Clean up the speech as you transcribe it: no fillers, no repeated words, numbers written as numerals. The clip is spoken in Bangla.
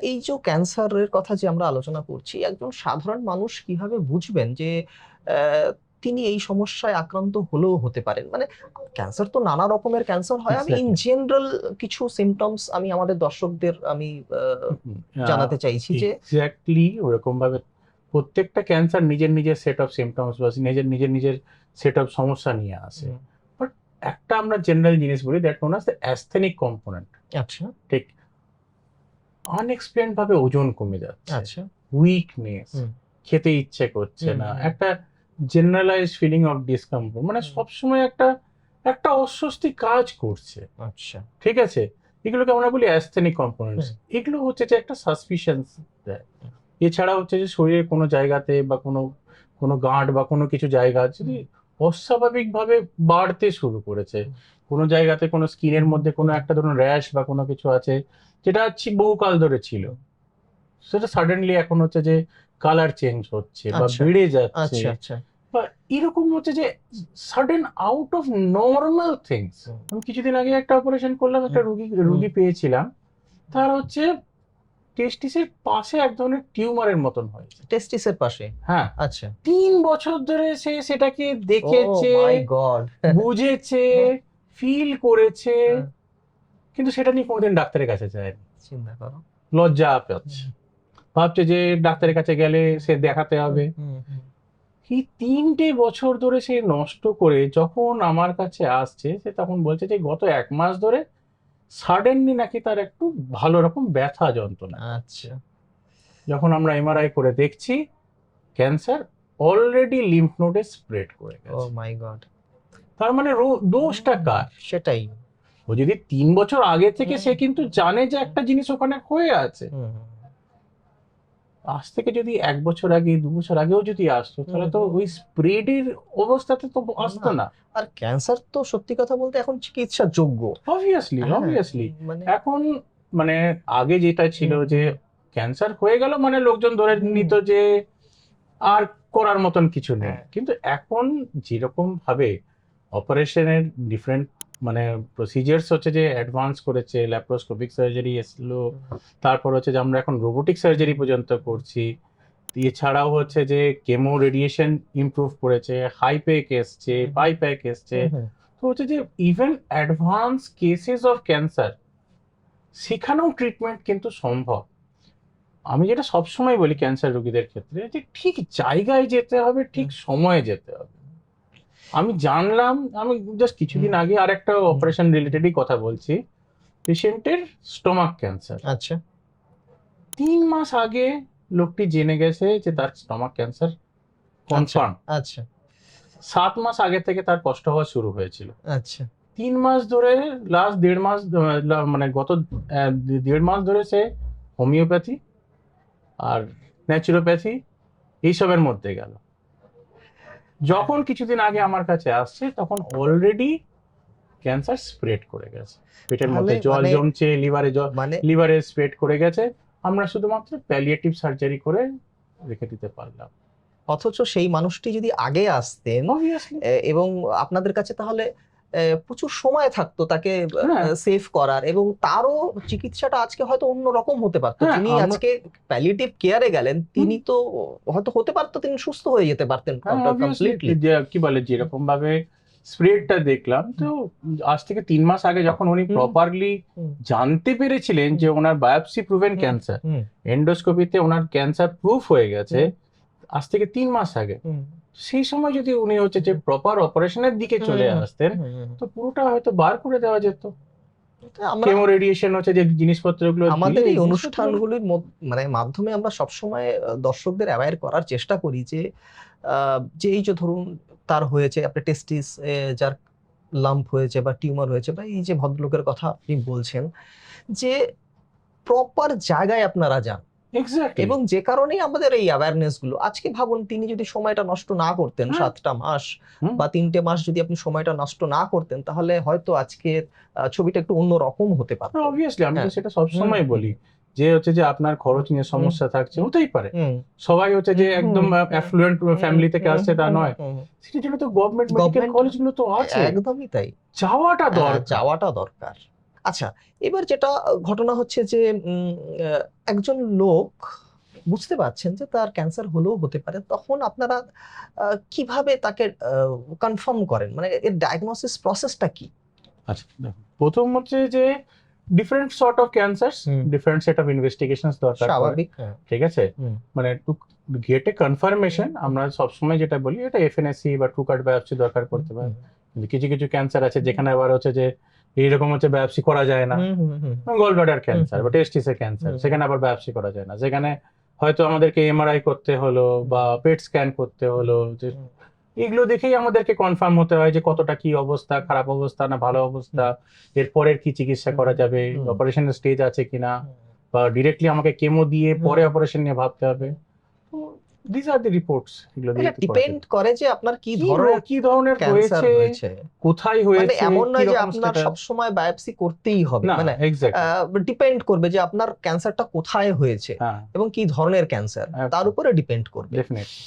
এই যে ক্যান্সারের কথা যে আমরা আলোচনা করছি, একজন সাধারণ মানুষ কিভাবে বুঝবেন যে আহ, তিনি এই সমস্যায় আক্রান্ত হলেও হতে পারেন? মানে ক্যান্সার তো নানা রকমের ক্যান্সার হয়, আমি ইন এক্স্যাক্টলি। জেনারেল কিছু সিমটমস আমি আমাদের দর্শকদের আমি জানাতে চাইছি যে এক্স্যাক্টলি ওরকম ভাবে প্রত্যেকটা ক্যান্সার নিজের নিজের সেট অফ সিমটমস বা নিজের নিজের নিজের সেট অফ সমস্যা নিয়ে আসে। হুম, বাট একটা আমরা জেনারেল জিনিস বলি, that known as the asthenic component. আচ্ছা ঠিক, আনএক্সপ্লেন ভাবে ওজন কমে যাচ্ছে, আচ্ছা, উইকনেস, হুম, খেতে ইচ্ছে করছে হুম, না, হুম, একটা জেনারেলাইজ ফিলিং অফ ডিসকমফোর্ট, মানে হুম, সবসময় একটা একটা অস্বস্তি কাজ করছে। আচ্ছা, ঠিক আছে, এগুলোকে আমরা বলি অ্যাস্থেনিক কম্পোনেন্টস। হুম, এগুলো হচ্ছে যে একটা সাসপিশনস দেয়। এছাড়া হচ্ছে যে শরীরের কোনো জায়গাতে বা কোনো কোনো গাঁট বা কোনো কিছু জায়গা যদি অস্বাভাবিকভাবে বাড়তে শুরু করেছে, হুম, কোনো জায়গাতে কোনো স্কিনের মধ্যে কোনো একটা ধরুন র্যাশ বা কোনো কিছু আছে যেটা বহুকাল ধরে ছিল, হুম, সেটা সাডেনলি এখন হচ্ছে যে কালার চেঞ্জ হচ্ছে বা আচ্ছা বেড়ে যাচ্ছে, আচ্ছা আচ্ছা, বা এরকম হচ্ছে যে sudden out of normal things. Hmm, আমি কিছুদিন আগে একটা অপারেশন করলাম, একটা হুম, হুম, রুগী পেয়েছিলাম, তার হচ্ছে টেস্টিসের পাশে এক ধরনের টিউমারের মতন হয়েছে। টেস্টিসের পাশে, হ্যাঁ, আচ্ছা, 3 বছর ধরে সে সেটাকে ও দেখেছে, মাই গড, বুঝেছে, ফিল করেছে, হ্যাঁ, কিন্তু সেটা নিয়ে কোনোদিন ডাক্তারের কাছে যায়নি। চিন্তা করো, লজ্জা পাচ্ছে, হুম, ভাবছে যে ডাক্তারের কাছে গেলে সে দেখাতে হুম, হবে। হুম, হুম, এই 3টে বছর ধরে সে নষ্ট করে যখন আমার কাছে আসছে, সে তখন বলছে যে গত 1 মাস ধরে সাডেনলি নাকি তার একটু ভালো রকম ব্যথা যন্ত্রণা করছে। আচ্ছা, যখন আমরা এমআরআই করে দেখছি, ক্যান্সার অলরেডি লিম্ফ নোডে স্প্রেড করে ও গেছে। মাই গড, তার মানে দোষটা কার? সেটাই, ও যদি 3 বছর আগে থেকে হুম, সে কিন্তু জানে যে একটা জিনিস ওখানে হয়ে আছে, হুম, আজ থেকে যদি 1 বছর আগে 2 বছর আগেও যদি আসতো, হুম, তাহলে তো হুম, ওই স্প্রেডের অবস্থাতে তো আসতো না, না। আর ক্যান্সার তো সত্যি কথা বলতে এখন চিকিৎসা যোগ্য, অবভিয়াসলি, হ্যাঁ, অবভিয়াসলি। মানে এখন মানে আগে যেটা ছিল হুম, যে ক্যান্সার হয়ে গেল মানে লোকজন ধরে হুম, নিত যে আর করার মতন কিছু নেই, হ্যাঁ, কিন্তু এখন যেরকম ভাবে অপারেশনের ডিফারেন্ট মানে প্রসিজার্স হচ্ছে যে অ্যাডভান্স করেছে, ল্যাপ্রোস্কোপিক সার্জারি এসলো, হুম, তারপর হচ্ছে যে আমরা এখন রোবোটিক সার্জারি পর্যন্ত হুম, করছি, এছাড়াও হচ্ছে যে কেমো রেডিয়েশন ইমপ্রুভ করেছে, হাই প্যাক এসছে, হুম, পাই প্যাক এসছে। হুম, হুম, তো হচ্ছে যে even advance cases of cancer সেখানেও ট্রিটমেন্ট কিন্তু সম্ভব। আমি যেটা সবসময় বলি ক্যান্সার রোগীদের ক্ষেত্রে, যে ঠিক জায়গায় যেতে হবে, ঠিক হুম, সময়ে যেতে হবে। আমি জানলাম, আমি জাস্ট হুম, কিছুদিন আগে আরেকটা হুম, অপারেশন রিলেটেডই কথা বলছি, পেশেন্টের স্টোমাক ক্যান্সার। আচ্ছা, 3 মাস আগে লোকটি জেনে গেছে যে তার স্টোমাক ক্যান্সার আচ্ছা, কনফার্ম। আচ্ছা, 7 মাস আগে থেকে তার কষ্ট হওয়া শুরু হয়েছিল। আচ্ছা, 3 মাস ধরে, লাস্ট 1.5 মাস, মানে গত 1.5 মাস ধরে সে হোমিওপ্যাথি আর ন্যাচুরোপ্যাথি এইসবের মধ্যে গেল। যখন কিছুদিন আগে আমার কাছে আসছে, তখন অলরেডি ক্যান্সার স্প্রেড করে গেছে, পেটের তাহলে মধ্যে জল মানে জমছে, মানে লিভারে স্প্রেড করে গেছে। আমরা শুধুমাত্র প্যালিয়েটিভ সার্জারি করে রেখে দিতে পারলাম। অথচ সেই মানুষটি যদি আগে আসতেন অবভিয়াসলি। এবং আপনাদের কাছে, তাহলে প্রচুর সময় থাকতো তাকে হ্যাঁ, সেভ করার, এবং তারও চিকিৎসাটা আজকে হয়তো অন্য রকম হতে পারতো। হ্যাঁ, যিনি আমরা, আজকে প্যালিয়েটিভ কেয়ারে গেলেন, হুম, তিনি তো হয়তো হতে পারতো তিনি সুস্থ হয়ে যেতে পারতেন হ্যাঁ, অবভিয়াসলি। কমপ্লিটলি। যে কি বলে, যেরকম ভাবে স্প্রেডটা দেখলাম, তো আজ থেকে 3 মাস আগে যখন উনি হুম, প্রপারলি হুম, জানতে পেরেছিলেন হুম, যে ওনার বায়োপসি প্রুভেন হুম, ক্যান্সার, হুম, এন্ডোস্কোপিতে ওনার ক্যান্সার প্রুফ হয়ে গেছে হুম, আজ থেকে 3 মাস আগে, হুম, সেই সময় যদি উনি হচ্ছে যে প্রপার অপারেশনের দিকে হুম, চলে হুম, আসতেন, হুম, হুম, তো পুরোটা হয়তো বার করে দেওয়া যেত। তা আমরা কেমো রেডিয়েশন হচ্ছে যে জিনিসপত্রগুলো দিলে আমাদের এই এই জিনিসপত্রগুলো। অনুষ্ঠানগুলির মানে মাধ্যমে আমরা সবসময় দর্শকদের অ্যাওয়্যার করার চেষ্টা করি যে যে এই যে ধরুন তার হয়েছে আপনার টেস্টিস, যার লাম্প হয়েছে বা টিউমার হয়েছে, বা এই যে ভদ্রলোকের কথা আপনি বলছেন, যে প্রপার জায়গায় আপনারা যান, এক্স্যাক্টলি। এবং যে কারণেই আমাদের এই অ্যাওয়ারনেস গুলো। আজকে ভাবুন, তিনি যদি সময়টা নষ্ট না করতেন, হ্যাঁ, 7টা মাস হুম, বা 3টে মাস যদি আপনি সময়টা নষ্ট না করতেন, তাহলে হয়তো আজকের ছবিটা একটু অন্যরকম হতে পারতো। অবভিয়াসলি। আমি তো হ্যাঁ, সেটা হুম, সবসময় হুম, বলি যে হচ্ছে যে আপনার খরচ নিয়ে হুম, সমস্যা থাকছে, হুম, হতেই পারে। হুম, সবাই হচ্ছে যে হুম, হুম, একদম হুম, অ্যাফ্লুয়েন্ট হুম, ফ্যামিলি থেকে হুম, আসছে তা হুম, নয়। হুম। সেটার জন্য তো গভর্নমেন্ট মেডিকেল গভর্নমেন্ট, কলেজগুলো তো আছে, একদমই তাই, যাওয়াটা হ্যাঁ, দরকার। যাওয়াটা দরকার। আচ্ছা, এবার যেটা ঘটনা হচ্ছে যে একজন লোক বুঝতে পারছেন যে তার ক্যান্সার হলেও হতে পারে, তখন আপনারা কিভাবে তাকে কনফার্ম করেন, মানে এর ডায়াগনোসিস প্রসেসটা কি? আচ্ছা, দেখুন, প্রথম হচ্ছে যে different sort of cancers, hmm. Different set of investigations দরকার পড়ে, স্বাভাবিক, হ্যাঁ। ঠিক আছে? হুম। মানে টু গেট এ কনফার্মেশন, আমরা সবসময় যেটা বলি এটা এফএনএসি বা ট্রুকার্ট বায়োপসি দরকার পড়তে পারে। কিন্তু কিছু কিছু ক্যান্সার আছে যেখানে আবার হচ্ছে যে এইরকম হচ্ছে বায়োপসি করা যায় না, গল ব্লাডার ক্যান্সার বা টেস্টিসের ক্যান্সার, হুম। সেখানে আবার বায়োপসি করা যায় না, সেখানে হয়তো আমাদেরকে এমআরআই করতে হলো বা পেট স্ক্যান করতে হলো, যে এগুলো দেখেই আমাদেরকে কনফার্ম হতে হয় যে কতটা কি অবস্থা, খারাপ অবস্থা না ভালো অবস্থা, এরপরের কি চিকিৎসা করা যাবে, অপারেশনের স্টেজ আছে কিনা, বা ডিরেক্টলি আমাকে কেমো দিয়ে পরে অপারেশন নিয়ে ভাবতে হবে। তো দিস আর দি রিপোর্টস, এগুলো দিয়ে এটা ডিপেন্ড করে যে আপনার কি কি ধরনের ক্যান্সার হয়েছে, হয়েছে। কোথায় মানে হয়েছে, এমন নয় যে কিরকম আপনার status। সবসময় বায়োপসি করতেই হবে, না, মানে এক্স্যাক্টলি, ডিপেন্ড করবে যে আপনার ক্যান্সারটা কোথায় হয়েছে হ্যাঁ, এবং কি ধরনের ক্যান্সার, তার একদম। উপরে ডিপেন্ড করবে। ডেফিনেটলি।